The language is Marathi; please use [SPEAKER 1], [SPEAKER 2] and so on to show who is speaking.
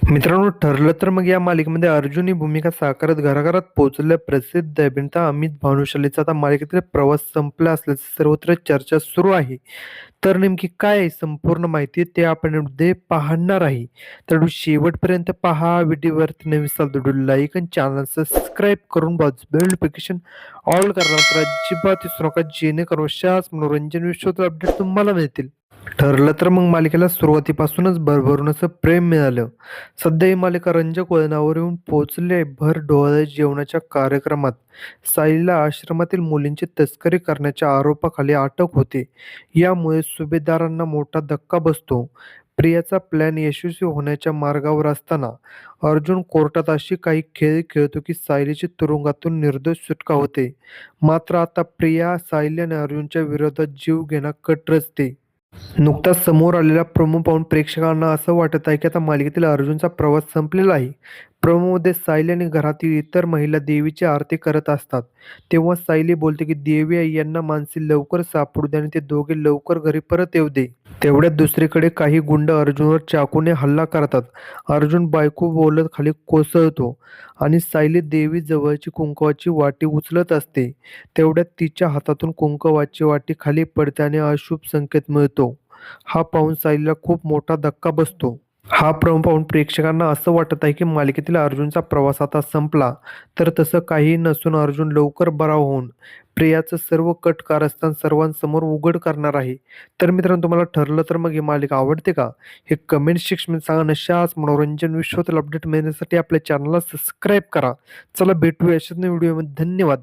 [SPEAKER 1] मित्रांनो, ठरलं तर मग या मालिकेमध्ये अर्जुन ही भूमिका साकारत घराघरात पोहोचलेल्या प्रसिद्ध अभिनेता अमित भानुशालीचा आता मालिकेतील प्रवास संपला असल्याची सर्वत्र चर्चा सुरू आहे. तर नेमकी काय आहे संपूर्ण माहिती ते आपण यामध्ये पाहणार आहे. तर व्हिडिओ शेवटपर्यंत पहा. व्हिडिओवरती नवीन असाल तर व्हिडिओ लाईक आणि चॅनल सबस्क्राईब करून बेल नोटिफिकेशन ऑल करा तर अजिबात विसरू नका, जेणेकरून अशाच मनोरंजन विश्वातील अपडेट तुम्हाला मिळतील. ठरलं तर मग मालिकेला सुरुवातीपासूनच भरभरून असं प्रेम मिळालं. सध्या ही मालिका रंजक वळणावर येऊन पोहोचली. भर डोहाळे जेवणाच्या कार्यक्रमात साईला आश्रमातील मुलींची तस्करी करण्याच्या आरोपाखाली अटक होते. यामुळे सुभेदारांना मोठा धक्का बसतो. प्रियाचा प्लॅन यशस्वी होण्याच्या मार्गावर असताना अर्जुन कोर्टात अशी काही खेळ खेळतो की सायलीची तुरुंगातून निर्दोष सुटका होते. मात्र आता प्रिया, सायली आणि अर्जुनच्या विरोधात जीवघेणा कट रचते. नुकताच समोर आलेला प्रोमो पाहून प्रेक्षकांना असं वाटत आहे की आता मालिकेतील अर्जुनचा प्रवास संपलेला आहे. प्रोमोमध्ये सायली आणि घरातील इतर महिला देवीची आरती करत असतात. तेव्हा सायली बोलते की देवी आई यांना मानसी लवकर सापडू दे आणि ते दोघे लवकर घरी परत येऊ दे. तेवढ्यात दुसरीकडे काही गुंड अर्जुनवर चाकूने हल्ला करतात. अर्जुन बायको बोलत खाली कोसळतो आणि सायली देवी जवळची कुंकवाची वाटी उचलत असते. तेवढ्यात तिच्या हातातून कुंकवाची वाटी खाली पडते आणि अशुभ संकेत मिळतो. हा पाहून सायलीला खूप मोठा धक्का बसतो. हा प्रम पाहून प्रेक्षकांना असं वाटत आहे की मालिकेतील अर्जुनचा प्रवास आता संपला. तर तसं काहीही नसून अर्जुन लवकर बरा होऊन प्रियाचं सर्व कट कारस्थान सर्वांसमोर उघड करणार आहे. तर मित्रांनो, तुम्हाला ठरलं तर मग ही मालिका आवडते का? हे कमेंट सेक्शनमध्ये सांगा. अशाच मनोरंजन विश्वातील अपडेट मिळण्यासाठी आपल्या चॅनलला सबस्क्राईब करा. चला भेटूया अशाच व्हिडिओमध्ये. धन्यवाद.